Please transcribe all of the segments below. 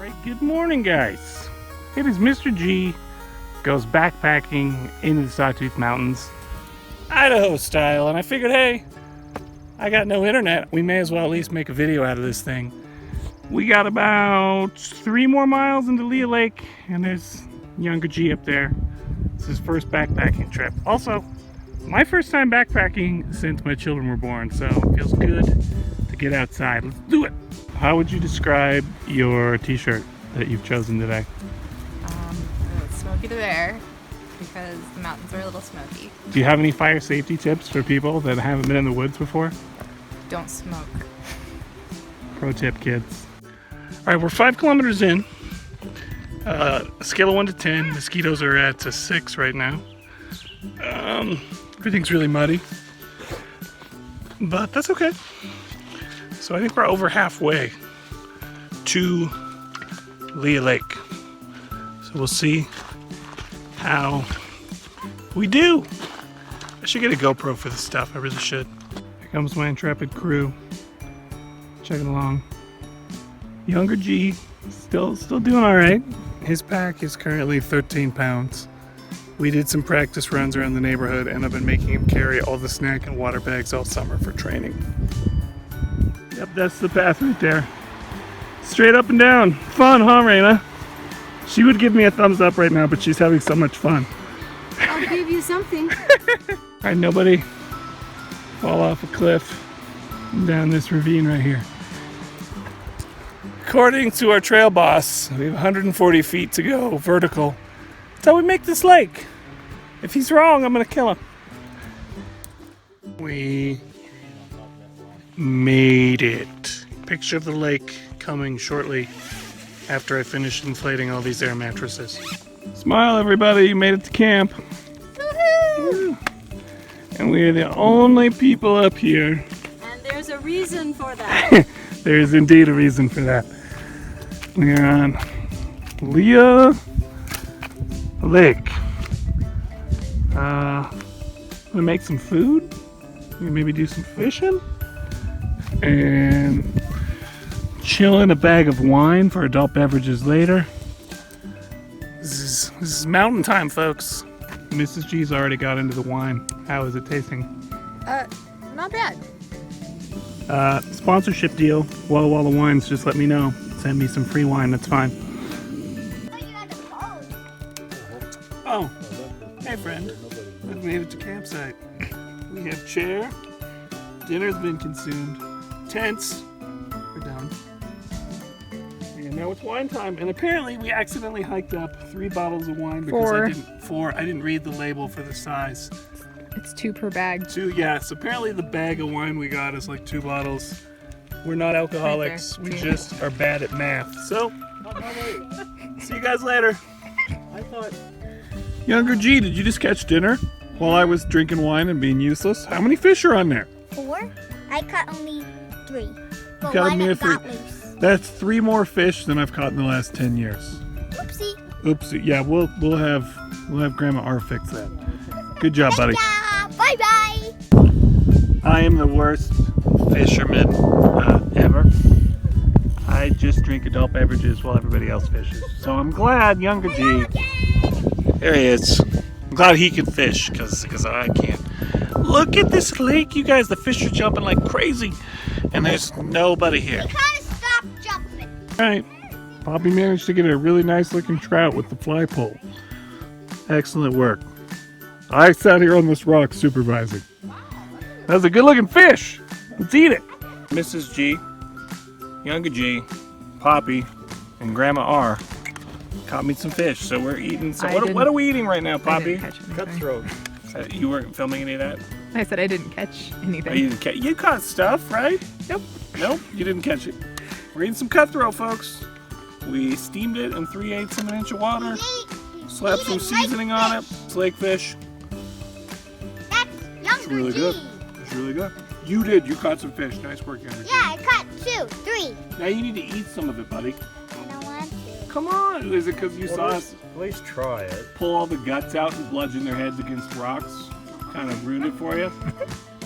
Right, good morning, guys. It is Mr. G goes backpacking into the Sawtooth Mountains, Idaho style, and I figured, hey, I got no internet. We may as well at least make a video out of this thing. We got about 3 more miles into Lea Lake, and there's younger G up there. It's his first backpacking trip. Also, my first time backpacking since my children were born, so it feels good to get outside. Let's do it. How would you describe your t-shirt that you've chosen today? Smokey the Bear, because the mountains are a little smoky. Do you have any fire safety tips for people that haven't been in the woods before? Don't smoke. Pro tip, kids. All right, we're 5 kilometers in. Scale of 1 to 10. Mosquitoes are at a 6 right now. Everything's really muddy, but that's okay. So I think we're over halfway to Lea Lake. So we'll see how we do. I should get a GoPro for this stuff. I really should. Here comes my intrepid crew. Checking along. Younger G, still doing all right. His pack is currently 13 pounds. We did some practice runs around the neighborhood, and I've been making him carry all the snack and water bags all summer for training. Yep, that's the path right there. Straight up and down. Fun, huh, Raina? She would give me a thumbs up right now, but she's having so much fun. I'll give you something. All right, nobody fall off a cliff down this ravine right here. According to our trail boss, we have 140 feet to go vertical. That's how we make this lake. If he's wrong, I'm gonna kill him. We made it. Picture of the lake coming shortly after I finish inflating all these air mattresses. Smile, everybody, you made it to camp. Woohoo! And we are the only people up here. And there's a reason for that. There is indeed a reason for that. We are on Lea Lake. I'm gonna make some food. Maybe do some fishing. And chill in a bag of wine for adult beverages later. This is mountain time, folks. Mrs. G's already got into the wine. How is it tasting? Not bad. Sponsorship deal. While the wine's, just let me know. Send me some free wine, that's fine. Oh, hey friend. We've made it to campsite. We have chair. Dinner's been consumed. Tents. We're done. And now it's wine time. And apparently we accidentally hiked up 3 bottles of wine because I didn't read the label for the size. It's 2 per bag. 2, yes. Apparently the bag of wine we got is like 2 bottles. We're not alcoholics. Right there, we just are bad at math. So, see you guys later. I thought... Younger G, did you just catch dinner while I was drinking wine and being useless? How many fish are on there? 4. I caught only 3. But Got a one mere got 3. loose. That's 3 more fish than I've caught in the last 10 years. Oopsie. Oopsie. Yeah, we'll have Grandma R fix that. Good job, buddy. Bye bye. I am the worst fisherman ever. I just drink adult beverages while everybody else fishes. So I'm glad Younger G, there he is. I'm glad he can fish because I can't. Look at this lake, you guys. The fish are jumping like crazy, and there's nobody here. You gotta stop jumping. All right, Poppy managed to get a really nice looking trout with the fly pole. Excellent work. I sat here on this rock supervising. That's a good looking fish. Let's eat it. Mrs. G, Younger G, Poppy, and Grandma R caught me some fish, so we're eating. So what are we eating right now, Poppy? Cutthroat. You weren't filming any of that? I said I didn't catch anything. Oh, you didn't catch. You caught stuff, right? Nope. Nope, you didn't catch it. We're eating some cutthroat, folks. We steamed it in 3/8 of an inch of water. Slapped some seasoning on it. It's lake fish. That's Younger It's really G. good. It's really good. You did. You caught some fish. Nice work, Younger G. Yeah, I caught 2, 3. Now you need to eat some of it, buddy. I don't want to. Come on. Is it because you saw us At least try it. pull all the guts out and bludgeon their heads against rocks? Kind of ruined it for you?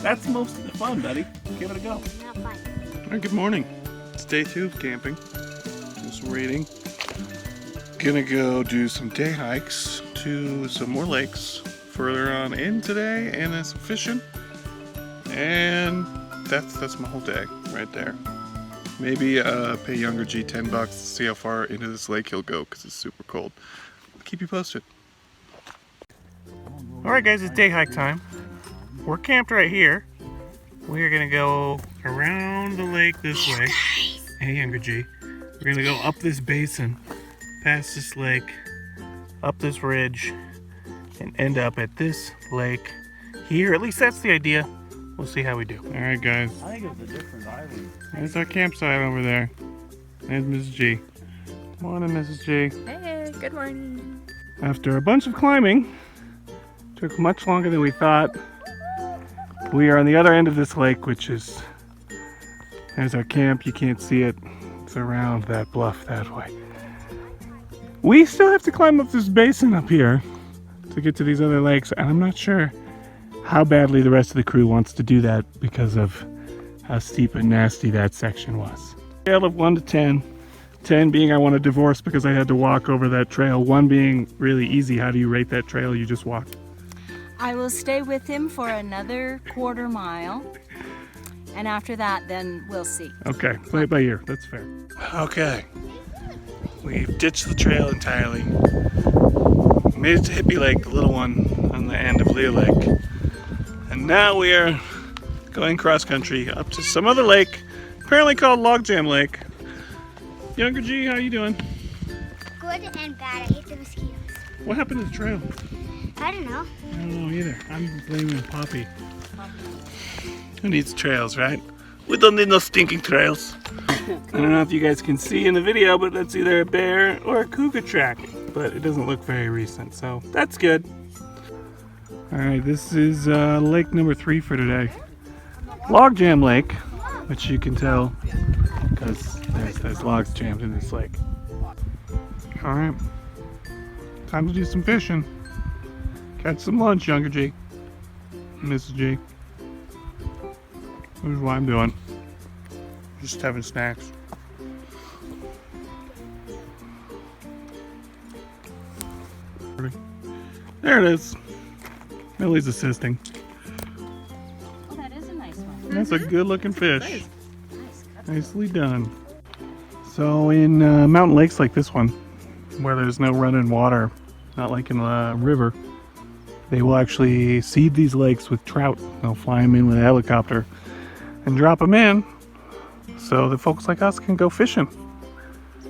That's most of the fun, buddy. Give it a go. Not fun. All right, good morning. It's day 2 of camping. Just waiting gonna go do some day hikes to some more lakes further on in today, and then some fishing. And that's my whole day right there. Maybe pay younger G $10 to see how far into this lake he'll go because it's super cold. I'll keep you posted. Alright guys, it's day hike time. We're camped right here. We're gonna go around the lake this way. Hey younger G. We're gonna go up this basin, past this lake, up this ridge, and end up at this lake here. At least that's the idea. We'll see how we do. Alright guys. I think it was a different island. There's our campsite over there. There's Mrs. G. Morning, Mrs. G. Hey, good morning. After a bunch of climbing, took much longer than we thought. We are on the other end of this lake, which is, there's our camp. You can't see it. It's around that bluff that way. We still have to climb up this basin up here to get to these other lakes, and I'm not sure how badly the rest of the crew wants to do that because of how steep and nasty that section was. Scale of 1 to 10. 10 being I want to divorce because I had to walk over that trail. 1 being really easy. How do you rate that trail you just walked? I will stay with him for another quarter mile. And after that, then we'll see. Okay, play it by ear. That's fair. Okay. We've ditched the trail entirely. Made it to Hippie Lake, the little one on the end of Lea Lake. And now we are going cross country up to some other lake, apparently called Logjam Lake. Younger G, how you doing? Good and bad. I hate the mosquitoes. What happened to the trail? I don't know. I don't know either. I'm blaming Poppy. Who needs trails, right? We don't need no stinking trails. I don't know if you guys can see in the video, but that's either a bear or a cougar track. But it doesn't look very recent, so that's good. Alright, this is lake number 3 for today. Logjam Lake, which you can tell because there's logs jammed in this lake. Alright, time to do some fishing. Catch some lunch, younger G. Mrs. G. Here's what I'm doing. Just having snacks. There it is. Millie's assisting. Oh, that is a nice one. That's a good looking fish. Nice. Nicely done. So in mountain lakes like this one, where there's no running water, not like in a river, they will actually seed these lakes with trout. They'll fly them in with a helicopter and drop them in so that folks like us can go fishing.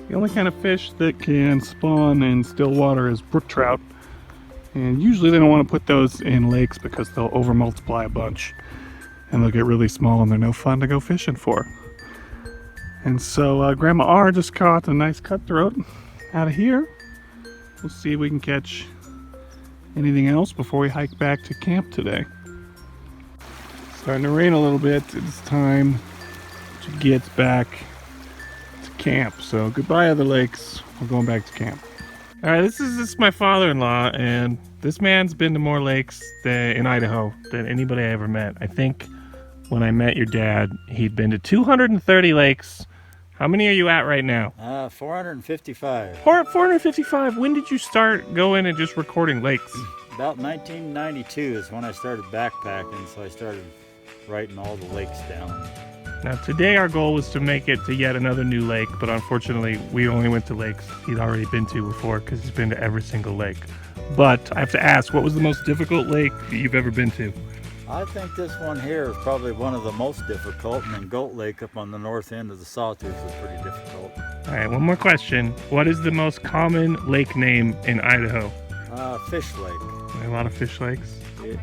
The only kind of fish that can spawn in still water is brook trout. And usually they don't want to put those in lakes because they'll over multiply a bunch and they'll get really small and they're no fun to go fishing for. And so Grandma R just caught a nice cutthroat out of here. We'll see if we can catch anything else before we hike back to camp today. Starting to rain a little bit. It's time to get back to camp. So goodbye other lakes. We're going back to camp. Alright, this is my father-in-law, and this man's been to more lakes in Idaho than anybody I ever met. I think when I met your dad, he'd been to 230 lakes. How many are you at right now? 455. 455. When did you start going and just recording lakes? About 1992 is when I started backpacking, so I started writing all the lakes down. Now today our goal was to make it to yet another new lake, but unfortunately we only went to lakes he'd already been to before because he's been to every single lake. But I have to ask, what was the most difficult lake that you've ever been to? I think this one here is probably one of the most difficult, and then Goat Lake up on the north end of the Sawtooth is pretty difficult. Alright, one more question. What is the most common lake name in Idaho? Fish Lake. A lot of fish lakes. Yeah.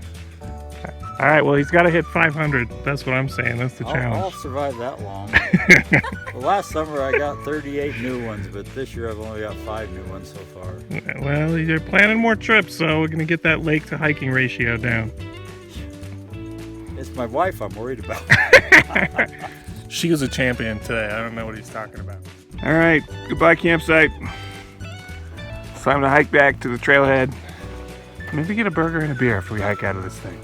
Alright, well he's got to hit 500. That's what I'm saying. That's the I'll challenge. survive that long. Well, last summer I got 38 new ones, but this year I've only got 5 new ones so far. Well, you're planning more trips, so we're going to get that lake to hiking ratio down. It's my wife I'm worried about. She was a champion today. I don't know what he's talking about. All right, goodbye campsite. It's time to hike back to the trailhead. Maybe get a burger and a beer if we hike out of this thing.